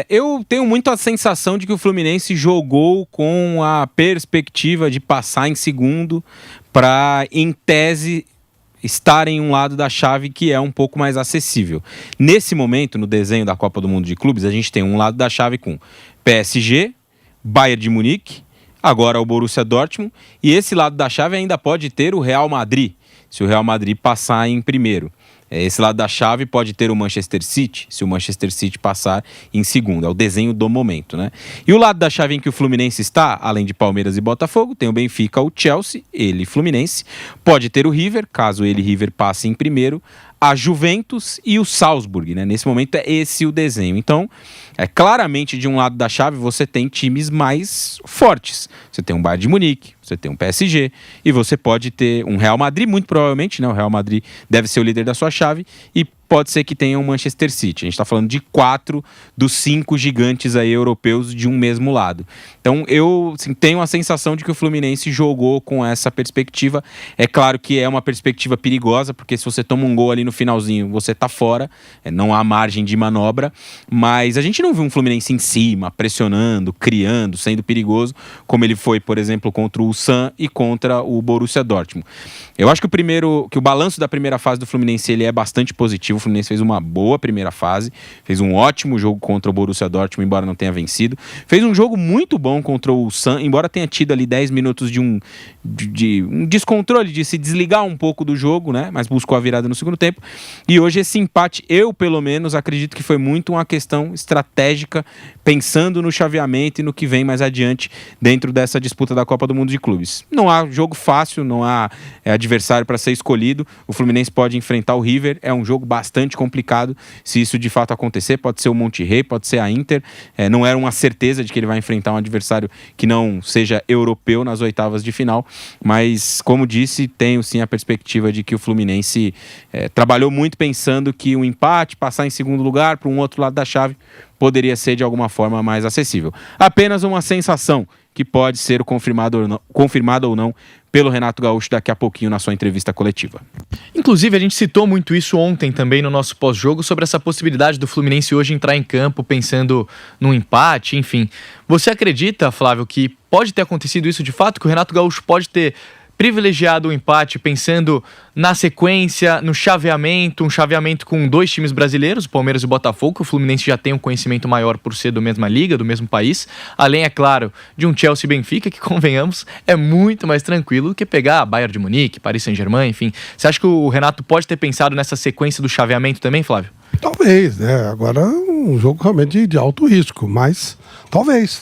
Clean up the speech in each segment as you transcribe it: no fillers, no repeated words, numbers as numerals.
Eu tenho muito a sensação de que o Fluminense jogou com a perspectiva de passar em segundo para, em tese, estar em um lado da chave que é um pouco mais acessível. Nesse momento, no desenho da Copa do Mundo de Clubes, a gente tem um lado da chave com PSG, Bayern de Munique, agora o Borussia Dortmund, e esse lado da chave ainda pode ter o Real Madrid, se o Real Madrid passar em primeiro. Esse lado da chave pode ter o Manchester City, se o Manchester City passar em segundo. É o desenho do momento, né? E o lado da chave em que o Fluminense está, além de Palmeiras e Botafogo, tem o Benfica, o Chelsea, ele Fluminense. Pode ter o River, caso ele River passe em primeiro, a Juventus e o Salzburg, né? Nesse momento é esse o desenho. Então, claramente de um lado da chave você tem times mais fortes. Você tem um Bayern de Munique, você tem um PSG e você pode ter um Real Madrid, muito provavelmente, né? O Real Madrid deve ser o líder da sua chave e pode ser que tenha um Manchester City. A gente está falando de 4 dos 5 gigantes aí europeus de um mesmo lado. Então eu tenho a sensação de que o Fluminense jogou com essa perspectiva. É claro que é uma perspectiva perigosa, porque se você toma um gol ali no finalzinho, você tá fora, não há margem de manobra, mas a gente não viu um Fluminense em cima, pressionando, criando, sendo perigoso, como ele foi, por exemplo, contra o San e contra o Borussia Dortmund. Eu acho que o balanço da primeira fase do Fluminense ele é bastante positivo. O Fluminense fez uma boa primeira fase, fez um ótimo jogo contra o Borussia Dortmund, embora não tenha vencido. Fez um jogo muito bom contra o San, embora tenha tido ali 10 minutos de um descontrole, de se desligar um pouco do jogo, né? Mas buscou a virada no segundo tempo. E hoje esse empate, eu pelo menos acredito que foi muito uma questão estratégica, pensando no chaveamento e no que vem mais adiante dentro dessa disputa da Copa do Mundo de Clubes. Não há jogo fácil, não há adversário para ser escolhido. O Fluminense pode enfrentar o River, é um jogo bastante complicado. Se isso de fato acontecer, pode ser o Monterrey, pode ser a Inter. Não era uma certeza de que ele vai enfrentar um adversário que não seja europeu nas oitavas de final, mas como disse, tenho sim a perspectiva de que o Fluminense trabalhou muito pensando que o empate, passar em segundo lugar para um outro lado da chave, poderia ser de alguma forma mais acessível. Apenas uma sensação que pode ser confirmada ou não pelo Renato Gaúcho daqui a pouquinho na sua entrevista coletiva. Inclusive, a gente citou muito isso ontem também no nosso pós-jogo, sobre essa possibilidade do Fluminense hoje entrar em campo pensando num empate, enfim. Você acredita, Flávio, que pode ter acontecido isso de fato, que o Renato Gaúcho pode ter privilegiado o empate pensando na sequência, no chaveamento, um chaveamento com 2 times brasileiros, o Palmeiras e o Botafogo, que o Fluminense já tem um conhecimento maior por ser da mesma liga, do mesmo país, além, é claro, de um Chelsea e Benfica, que, convenhamos, é muito mais tranquilo do que pegar Bayern de Munique, Paris Saint-Germain, enfim. Você acha que o Renato pode ter pensado nessa sequência do chaveamento também, Flávio? Talvez, né? Agora é um jogo realmente de alto risco, mas talvez.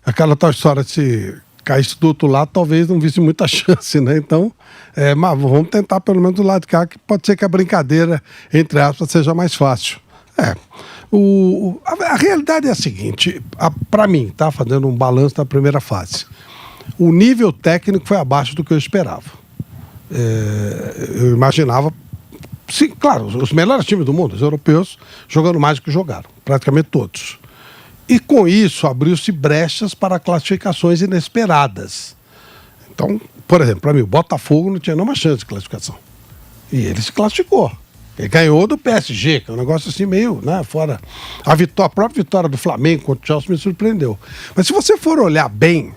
Aquela tal história de caísse do outro lado, talvez não visse muita chance, né? Então, mas vamos tentar pelo menos do lado de cá, que pode ser que a brincadeira, entre aspas, seja mais fácil. A realidade é a seguinte, para mim, tá? Fazendo um balanço da primeira fase, o nível técnico foi abaixo do que eu esperava. Eu imaginava, sim, claro, os melhores times do mundo, os europeus, jogando mais do que jogaram, praticamente todos. E com isso abriu-se brechas para classificações inesperadas. Então, por exemplo, para mim, o Botafogo não tinha nenhuma chance de classificação. E ele se classificou. Ele ganhou do PSG, que é um negócio assim meio, né, fora. A própria vitória do Flamengo contra o Chelsea me surpreendeu. Mas se você for olhar bem,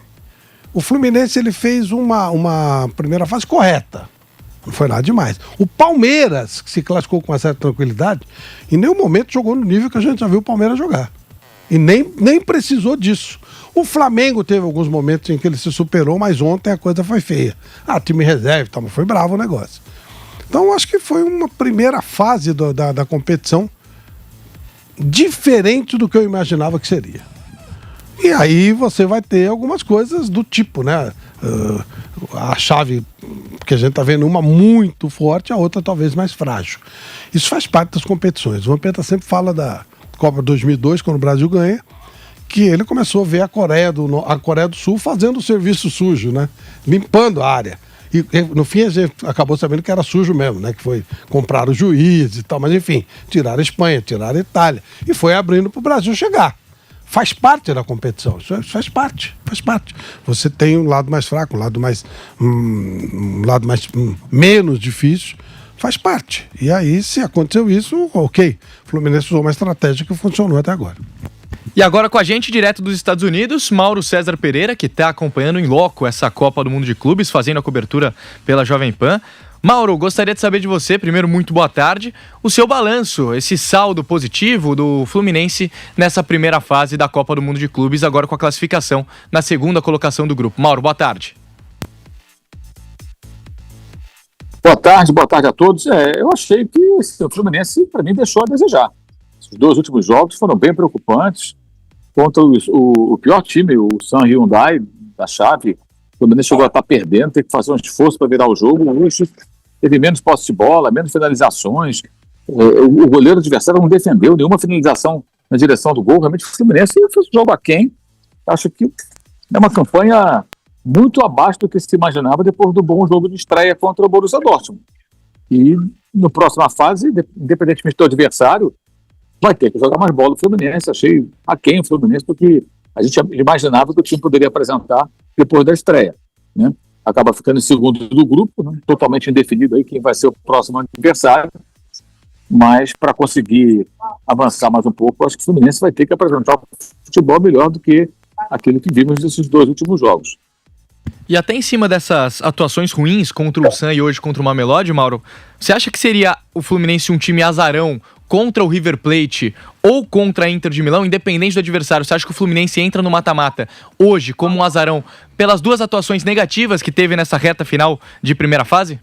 o Fluminense ele fez uma primeira fase correta. Não foi nada demais. O Palmeiras, que se classificou com uma certa tranquilidade, em nenhum momento jogou no nível que a gente já viu o Palmeiras jogar. E nem precisou disso. O Flamengo teve alguns momentos em que ele se superou, mas ontem a coisa foi feia. Time reserva, mas foi bravo o negócio. Então, eu acho que foi uma primeira fase da competição diferente do que eu imaginava que seria. E aí você vai ter algumas coisas do tipo, né? A chave que a gente está vendo, uma muito forte, a outra talvez mais frágil. Isso faz parte das competições. O Vampeta sempre fala da Copa 2002, quando o Brasil ganha, que ele começou a ver a Coreia do Sul fazendo o serviço sujo, né? Limpando a área. E no fim a gente acabou sabendo que era sujo mesmo, né? Que foi comprar o juiz e tal, mas enfim, tiraram a Espanha, tiraram a Itália e foi abrindo para o Brasil chegar. Faz parte da competição, isso faz parte. Você tem um lado mais fraco, um lado mais menos difícil, faz parte. E aí, se aconteceu isso, ok. O Fluminense usou uma estratégia que funcionou até agora. E agora com a gente, direto dos Estados Unidos, Mauro César Pereira, que está acompanhando em loco essa Copa do Mundo de Clubes, fazendo a cobertura pela Jovem Pan. Mauro, gostaria de saber de você, primeiro, muito boa tarde, o seu balanço, esse saldo positivo do Fluminense nessa primeira fase da Copa do Mundo de Clubes, agora com a classificação na segunda colocação do grupo. Mauro, boa tarde. Boa tarde a todos. Eu achei que o Fluminense, para mim, deixou a desejar. Os 2 últimos jogos foram bem preocupantes. Contra o pior time, o San Hyundai da chave, o Fluminense chegou a estar perdendo, teve que fazer um esforço para virar o jogo. O Luxo teve menos posse de bola, menos finalizações. O goleiro adversário não defendeu nenhuma finalização na direção do gol. Realmente o Fluminense fez um jogo aquém. Acho que é uma campanha muito abaixo do que se imaginava depois do bom jogo de estreia contra o Borussia Dortmund. E na próxima fase, independentemente do adversário, vai ter que jogar mais bola o Fluminense. Achei aquém o Fluminense do que a gente imaginava que o time poderia apresentar depois da estreia, né? Acaba ficando em segundo do grupo, né? Totalmente indefinido aí quem vai ser o próximo adversário, mas para conseguir avançar mais um pouco, acho que o Fluminense vai ter que apresentar um futebol melhor do que aquilo que vimos nesses 2 últimos jogos. E até em cima dessas atuações ruins contra o San e hoje contra o Mamelodi, Mauro, você acha que seria o Fluminense um time azarão contra o River Plate ou contra a Inter de Milão, independente do adversário? Você acha que o Fluminense entra no mata-mata hoje como um azarão pelas 2 atuações negativas que teve nessa reta final de primeira fase?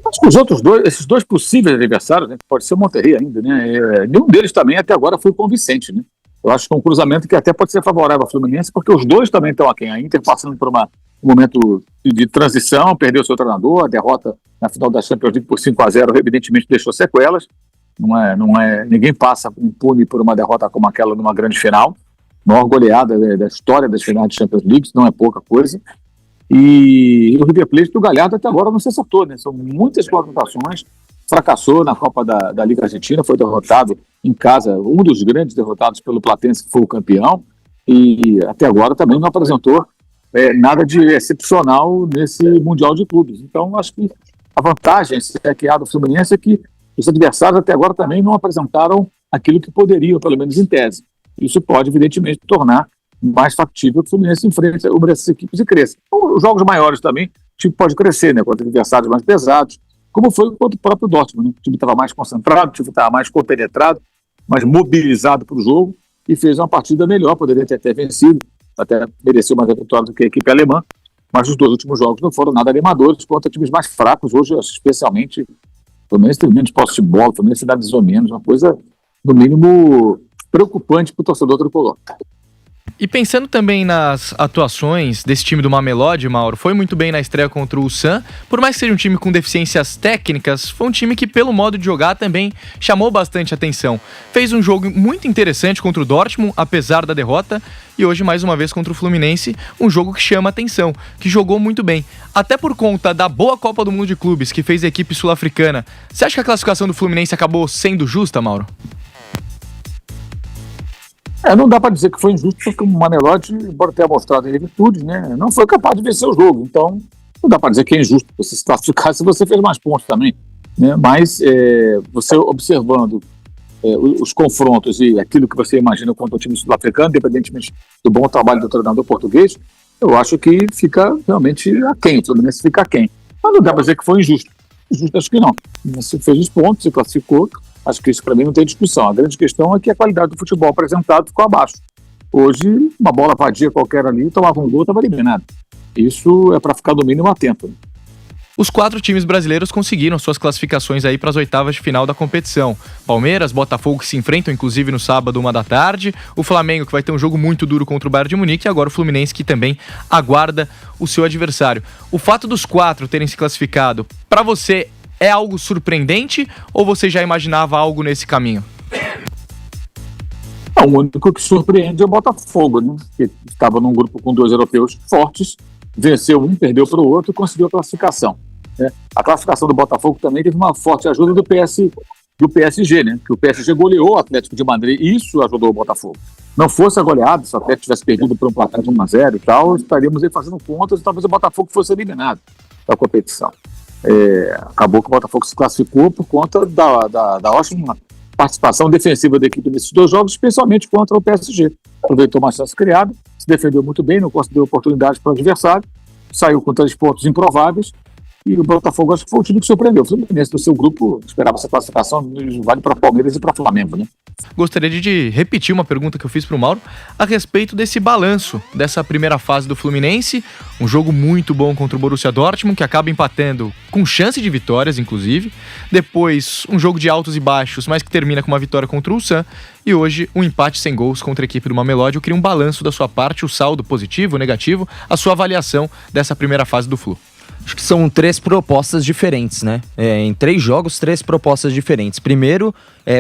Acho que os outros 2, esses 2 possíveis adversários, né, pode ser o Monterrey ainda, né? Nenhum deles também até agora foi convincente, né? Eu acho que é um cruzamento que até pode ser favorável ao Fluminense, porque os 2 também estão aquém. A Inter passando por um momento de transição, perdeu seu treinador, a derrota na final da Champions League por 5-0 evidentemente deixou sequelas. Ninguém passa impune por uma derrota como aquela numa grande final. Maior goleada da história das finais de Champions League, isso não é pouca coisa. E o River Plate do Galhardo até agora não se acertou, né? São muitas contratações. Fracassou na Copa da Liga Argentina, foi derrotado em casa, um dos grandes derrotados pelo Platense, que foi o campeão, e até agora também não apresentou nada de excepcional nesse Mundial de Clubes. Então, acho que a vantagem que há do Fluminense é que os adversários até agora também não apresentaram aquilo que poderiam, pelo menos em tese. Isso pode, evidentemente, tornar mais factível que o Fluminense enfrente uma dessas equipes e cresça. Então, os jogos maiores também, o time pode crescer, né, contra adversários mais pesados, como foi contra o próprio Dortmund, né? O time estava mais concentrado, o time estava mais compenetrado, mais mobilizado para o jogo e fez uma partida melhor, poderia ter até vencido, até mereceu mais a vitória do que a equipe alemã, mas os 2 últimos jogos não foram nada animadores contra times mais fracos. Hoje, especialmente, o Fluminense teve menos posse de bola, o Fluminense finalizou menos, uma coisa, no mínimo, preocupante para o torcedor tricolor. E pensando também nas atuações desse time do Mamelodi, Mauro, foi muito bem na estreia contra o San. Por mais que seja um time com deficiências técnicas, foi um time que, pelo modo de jogar, também chamou bastante atenção. Fez um jogo muito interessante contra o Dortmund, apesar da derrota, e hoje, mais uma vez, contra o Fluminense, um jogo que chama atenção, que jogou muito bem. Até por conta da boa Copa do Mundo de Clubes que fez a equipe sul-africana, você acha que a classificação do Fluminense acabou sendo justa, Mauro? Não dá para dizer que foi injusto, porque o Mamelodi, embora tenha mostrado virtudes, né, não foi capaz de vencer o jogo. Então, não dá para dizer que é injusto você se classificar se você fez mais pontos também, né? Mas você observando os confrontos e aquilo que você imagina contra o time sul-africano, independentemente do bom trabalho do treinador português, eu acho que fica realmente aquém, o Fluminense fica aquém. Mas não dá para dizer que foi injusto. Injusto acho que não. Você fez os pontos, se classificou. Acho que isso para mim não tem discussão. A grande questão é que a qualidade do futebol apresentado ficou abaixo. Hoje, uma bola vadia qualquer ali, tomava um gol, estava eliminado. Isso é para ficar no mínimo atento, né? Os 4 times brasileiros conseguiram suas classificações aí para as oitavas de final da competição. Palmeiras, Botafogo, que se enfrentam inclusive no sábado, 13h. O Flamengo, que vai ter um jogo muito duro contra o Bayern de Munique. E agora o Fluminense, que também aguarda o seu adversário. O fato dos 4 terem se classificado, para você, é algo surpreendente ou você já imaginava algo nesse caminho? O único que surpreende é o Botafogo, né? Que estava num grupo com 2 europeus fortes, venceu um, perdeu para o outro e conseguiu a classificação, né? A classificação do Botafogo também teve uma forte ajuda do PSG, né? Que o PSG goleou o Atlético de Madrid e isso ajudou o Botafogo. Não fosse a goleada, se o Atlético tivesse perdido por um placar de 1-0 e tal, estaríamos aí fazendo contas e talvez o Botafogo fosse eliminado da competição. Acabou que o Botafogo se classificou por conta da ótima participação defensiva da equipe nesses 2 jogos, especialmente contra o PSG. Aproveitou uma chance criada, se defendeu muito bem, não concedeu oportunidade para o adversário, saiu com 3 pontos improváveis, e o Botafogo acho que foi o time que surpreendeu. O Fluminense do seu grupo esperava essa classificação, vale para Palmeiras e para Flamengo, né? Gostaria de repetir uma pergunta que eu fiz para o Mauro a respeito desse balanço dessa primeira fase do Fluminense. Um jogo muito bom contra o Borussia Dortmund, que acaba empatando com chance de vitórias, inclusive. Depois, um jogo de altos e baixos, mas que termina com uma vitória contra o Sam. E hoje, um empate sem gols contra a equipe do Mamelodi. Eu queria um balanço da sua parte, o saldo positivo, negativo, a sua avaliação dessa primeira fase do Flu. Acho que são 3 propostas diferentes, né? Em 3 jogos, 3 propostas diferentes. Primeiro,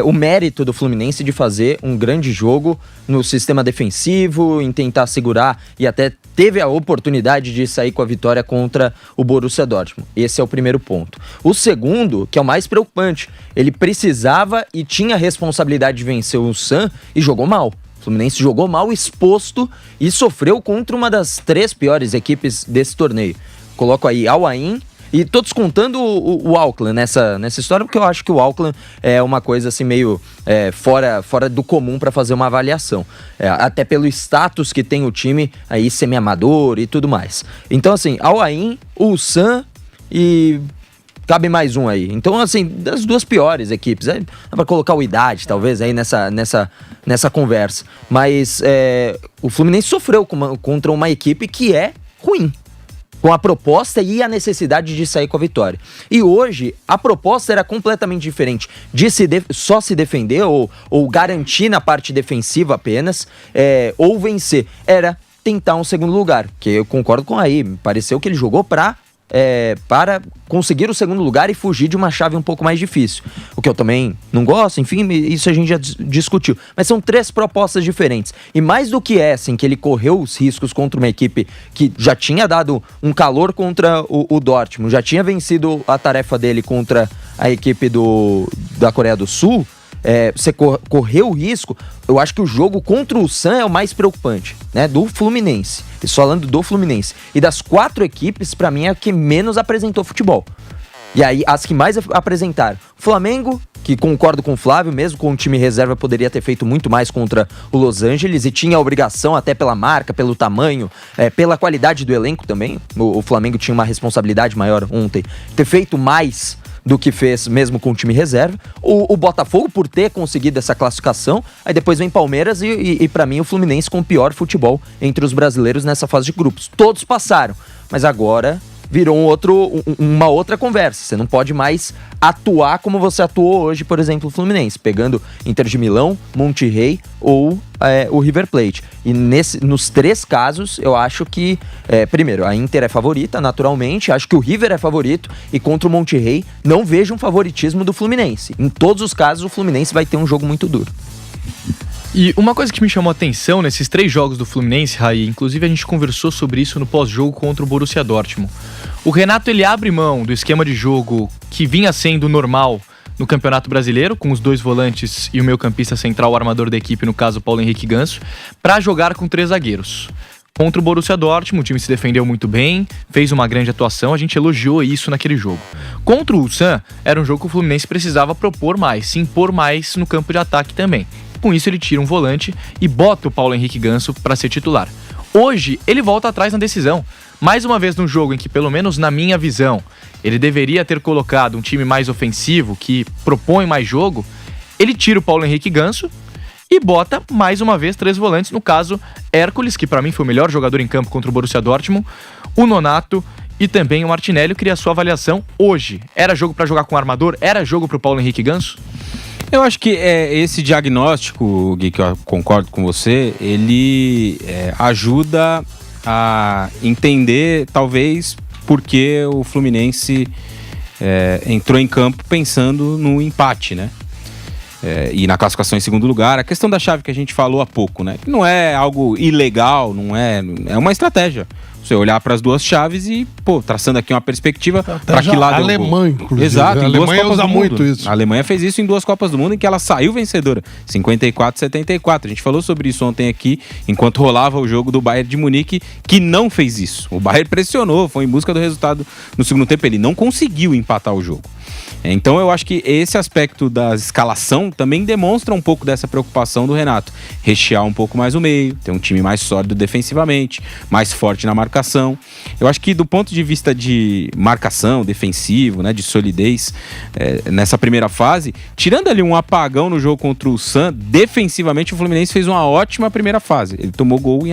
o mérito do Fluminense de fazer um grande jogo no sistema defensivo, em tentar segurar, e até teve a oportunidade de sair com a vitória contra o Borussia Dortmund. Esse é o primeiro ponto. O segundo, que é o mais preocupante, ele precisava e tinha a responsabilidade de vencer o Sam e jogou mal. O Fluminense jogou mal, exposto, e sofreu contra uma das 3 piores equipes desse torneio. Coloco aí Al Ain e tô descontando o Auckland nessa história, porque eu acho que o Auckland é uma coisa assim meio fora do comum para fazer uma avaliação. Até pelo status que tem o time aí semi-amador e tudo mais. Então assim, Al Ain, Ulsan e cabe mais um aí. Então assim, das 2 piores equipes, dá para colocar o Idade talvez aí nessa conversa. Mas o Fluminense sofreu contra uma equipe que é ruim, com a proposta e a necessidade de sair com a vitória. E hoje, a proposta era completamente diferente de só se defender ou garantir na parte defensiva apenas, ou vencer. Era tentar um segundo lugar, que eu concordo com aí. Me pareceu que ele jogou para conseguir o segundo lugar e fugir de uma chave um pouco mais difícil. O que eu também não gosto, enfim, isso a gente já discutiu. Mas são 3 propostas diferentes. E mais do que essa, em que ele correu os riscos contra uma equipe que já tinha dado um calor contra o Dortmund, já tinha vencido a tarefa dele contra a equipe da Coreia do Sul, você correu o risco. Eu acho que o jogo contra o Sam é o mais preocupante, né, do Fluminense. Estou falando do Fluminense. E das 4 equipes, pra mim, é a que menos apresentou futebol. E aí, as que mais apresentaram. Flamengo, que concordo com o Flávio, mesmo com o time reserva, poderia ter feito muito mais contra o Los Angeles e tinha a obrigação, até pela marca, pelo tamanho, pela qualidade do elenco também. O Flamengo tinha uma responsabilidade maior ontem, ter feito mais do que fez mesmo com o time reserva. O Botafogo por ter conseguido essa classificação, aí depois vem Palmeiras e para mim o Fluminense com o pior futebol entre os brasileiros nessa fase de grupos. Todos passaram, mas agora virou uma outra conversa. Você não pode mais atuar como você atuou hoje, por exemplo, o Fluminense, pegando Inter de Milão, Monterrey ou o River Plate. E nos 3 casos, eu acho que, primeiro, a Inter é favorita, naturalmente, acho que o River é favorito, e contra o Monterrey não vejo um favoritismo do Fluminense. Em todos os casos, o Fluminense vai ter um jogo muito duro. E uma coisa que me chamou a atenção nesses 3 jogos do Fluminense, Raí, inclusive a gente conversou sobre isso no pós-jogo contra o Borussia Dortmund. O Renato, ele abre mão do esquema de jogo que vinha sendo normal no Campeonato Brasileiro, com os 2 volantes e o meio-campista central, o armador da equipe, no caso Paulo Henrique Ganso, para jogar com 3 zagueiros. Contra o Borussia Dortmund, o time se defendeu muito bem, fez uma grande atuação, a gente elogiou isso naquele jogo. Contra o Ulsan, era um jogo que o Fluminense precisava propor mais, se impor mais no campo de ataque também. Com isso, ele tira um volante e bota o Paulo Henrique Ganso para ser titular. Hoje, ele volta atrás na decisão. Mais uma vez num jogo em que, pelo menos na minha visão, ele deveria ter colocado um time mais ofensivo, que propõe mais jogo, ele tira o Paulo Henrique Ganso e bota mais uma vez 3 volantes, no caso Hércules, que para mim foi o melhor jogador em campo contra o Borussia Dortmund, o Nonato e também o Martinelli. Eu queria a sua avaliação hoje. Era jogo para jogar com o armador? Era jogo pro Paulo Henrique Ganso? Eu acho que esse diagnóstico, Gui, que eu concordo com você, ele ajuda a entender, talvez, por que o Fluminense entrou em campo pensando no empate, né? E na classificação em segundo lugar. A questão da chave que a gente falou há pouco, né? Que não é algo ilegal, não é uma estratégia. Você olhar para as duas chaves e, traçando aqui uma perspectiva para que lado a Alemanha, inclusive. Exato, a Alemanha usa muito isso. A Alemanha fez isso em 2 Copas do Mundo em que ela saiu vencedora, 54-74. A gente falou sobre isso ontem aqui, enquanto rolava o jogo do Bayern de Munique, que não fez isso. O Bayern pressionou, foi em busca do resultado no segundo tempo, ele não conseguiu empatar o jogo. Então eu acho que esse aspecto da escalação também demonstra um pouco dessa preocupação do Renato. Rechear um pouco mais o meio, ter um time mais sólido defensivamente, mais forte na marcação. Eu acho que do ponto de vista de marcação, defensivo, né, de solidez, nessa primeira fase, tirando ali um apagão no jogo contra o Sun, defensivamente o Fluminense fez uma ótima primeira fase. Ele tomou gols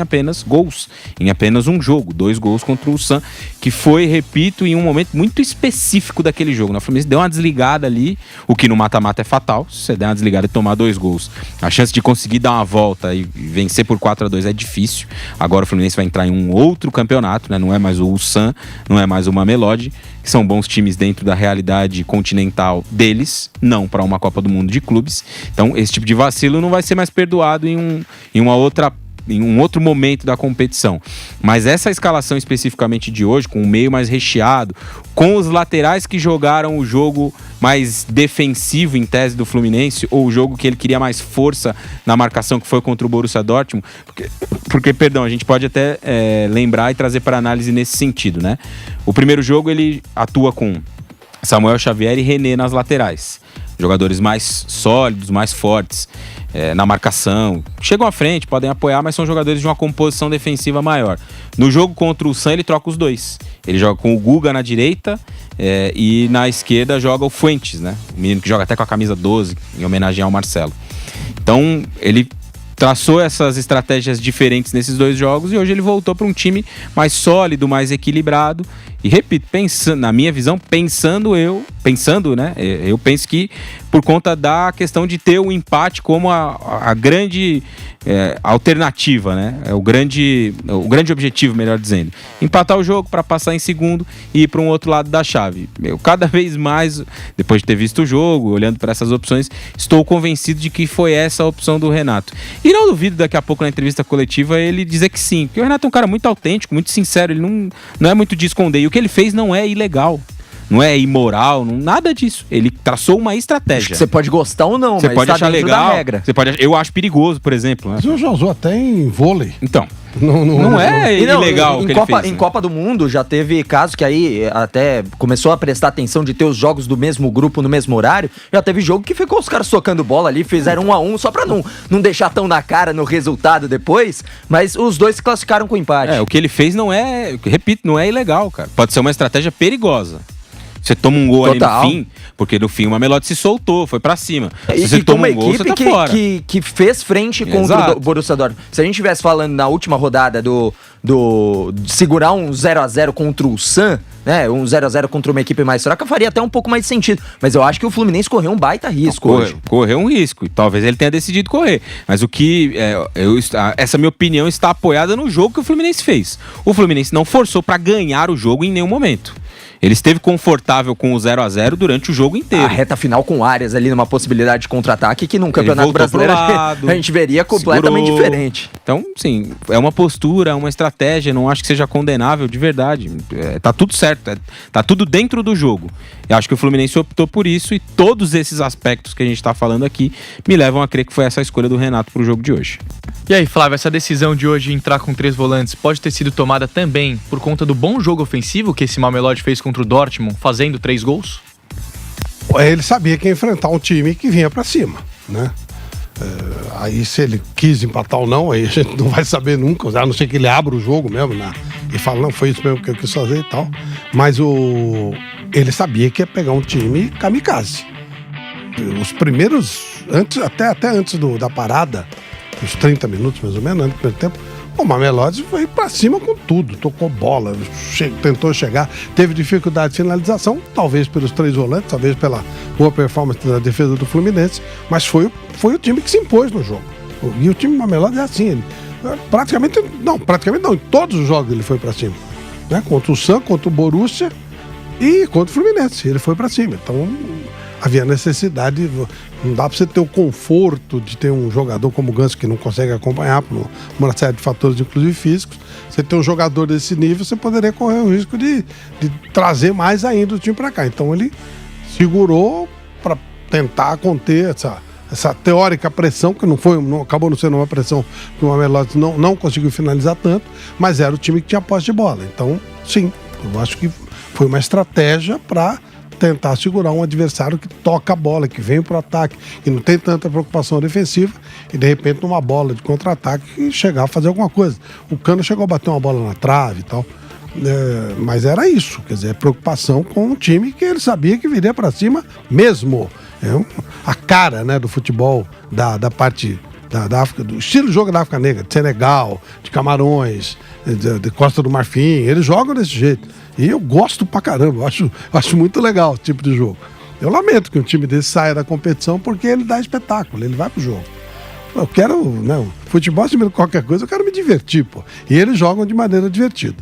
em apenas um jogo, 2 gols contra o Sun, que foi, repito, em um momento muito específico daquele jogo. O Fluminense deu uma desligada ali, o que no mata-mata é fatal. Se você der uma desligada e tomar 2 gols, a chance de conseguir dar uma volta e vencer por 4-2 é difícil. Agora o Fluminense vai entrar em um outro campeonato, né? Não é mais o Ulsan, não é mais o Mamelodi, que são bons times dentro da realidade continental deles, não para uma Copa do Mundo de clubes. Então esse tipo de vacilo não vai ser mais perdoado em um outro momento da competição. Mas essa escalação especificamente de hoje, com o meio mais recheado, com os laterais que jogaram o jogo mais defensivo em tese do Fluminense, ou o jogo que ele queria mais força na marcação, que foi contra o Borussia Dortmund, porque a gente pode até lembrar e trazer para análise nesse sentido, né? O primeiro jogo ele atua com Samuel Xavier e René nas laterais. Jogadores mais sólidos, mais fortes na marcação. Chegam à frente, podem apoiar, mas são jogadores de uma composição defensiva maior. No jogo contra o Sun, ele troca os dois. Ele joga com o Guga na direita e na esquerda joga o Fuentes, né? O menino que joga até com a camisa 12, em homenagem ao Marcelo. Então, ele traçou essas estratégias diferentes nesses 2 jogos e hoje ele voltou para um time mais sólido, mais equilibrado. E repito, na minha visão, eu penso que por conta da questão de ter o empate como a grande alternativa, né? O grande objetivo, melhor dizendo. Empatar o jogo para passar em segundo e ir para um outro lado da chave. Cada vez mais, depois de ter visto o jogo, olhando para essas opções, estou convencido de que foi essa a opção do Renato. E não duvido daqui a pouco na entrevista coletiva ele dizer que sim, porque o Renato é um cara muito autêntico, muito sincero, ele não é muito de esconder. E o que ele fez não é ilegal, não é imoral, nada disso. Ele traçou uma estratégia. Você pode gostar ou não, você mas pode tá achar dentro legal, da regra. eu acho perigoso, por exemplo. Né? Mas eu já usou até em vôlei. Então, não é ilegal o que ele fez. Em Copa do Mundo já teve casos que aí até começou a prestar atenção de ter os jogos do mesmo grupo no mesmo horário. Já teve jogo que ficou os caras socando bola ali, fizeram 1-1 só pra não deixar tão na cara no resultado depois, mas os dois se classificaram com empate. O que ele fez não é ilegal, cara. Pode ser uma estratégia perigosa. Você toma um gol Total. ali no fim, porque no fim o Mamelodi se soltou, foi pra cima. Se você toma uma um gol, você tá equipe fora. que fez frente contra o Borussia Dortmund. Se a gente estivesse falando na última rodada de segurar um 0-0 contra o Sun, né, um 0-0 contra uma equipe mais fraca, faria até um pouco mais de sentido. Mas eu acho que o Fluminense correu um baita risco hoje. Correu um risco, e talvez ele tenha decidido correr. Mas o que essa minha opinião está apoiada no jogo que o Fluminense fez. O Fluminense não forçou pra ganhar o jogo em nenhum momento. Ele esteve confortável com o 0-0 durante o jogo inteiro. A reta final com Arias ali numa possibilidade de contra-ataque que num campeonato brasileiro a gente veria completamente diferente. Então, sim, é uma postura, é uma estratégia, não acho que seja condenável de verdade. Tá tudo certo, tá tudo dentro do jogo. Eu acho que o Fluminense optou por isso e todos esses aspectos que a gente tá falando aqui me levam a crer que foi essa a escolha do Renato pro jogo de hoje. E aí, Flávio, essa decisão de hoje entrar com 3 volantes pode ter sido tomada também por conta do bom jogo ofensivo que esse Mamelodi fez contra o Dortmund, fazendo 3 gols? Ele sabia que ia enfrentar um time que vinha pra cima, né? Aí se ele quis empatar ou não, aí a gente não vai saber nunca, a não ser que ele abra o jogo mesmo, né? E fala, não, foi isso mesmo que eu quis fazer e tal. Mas ele sabia que ia pegar um time kamikaze. Os primeiros, até antes da parada, uns 30 minutos mais ou menos, antes do primeiro tempo, o Mamelodi foi pra cima com tudo, tocou bola, tentou chegar, teve dificuldade de finalização, talvez pelos 3 volantes, talvez pela boa performance da defesa do Fluminense, mas foi o time que se impôs no jogo. E o time do Mamelodi é assim, ele praticamente não, em todos os jogos ele foi pra cima, né? Contra o Sun, contra o Borussia e contra o Fluminense, ele foi pra cima. Então havia necessidade, não dá para você ter o conforto de ter um jogador como o Ganso que não consegue acompanhar por uma série de fatores, inclusive físicos. Você ter um jogador desse nível, você poderia correr o risco de trazer mais ainda o time para cá. Então ele segurou para tentar conter essa teórica pressão, que acabou não sendo uma pressão que o Mamelodi não conseguiu finalizar tanto, mas era o time que tinha posse de bola. Então, sim, eu acho que foi uma estratégia para tentar segurar um adversário que toca a bola, que vem para o ataque, que não tem tanta preocupação defensiva e de repente numa bola de contra-ataque chegar a fazer alguma coisa. O Cano chegou a bater uma bola na trave e tal, mas era isso, quer dizer, preocupação com um time que ele sabia que viria para cima mesmo. A cara, né, do futebol da parte da África, do estilo de jogo da África Negra, de Senegal, de Camarões, de Costa do Marfim, eles jogam desse jeito. E eu gosto pra caramba, eu acho muito legal esse tipo de jogo. Eu lamento que um time desse saia da competição porque ele dá espetáculo, ele vai pro jogo. Eu quero, futebol, se me qualquer coisa, eu quero me divertir, pô. E eles jogam de maneira divertida.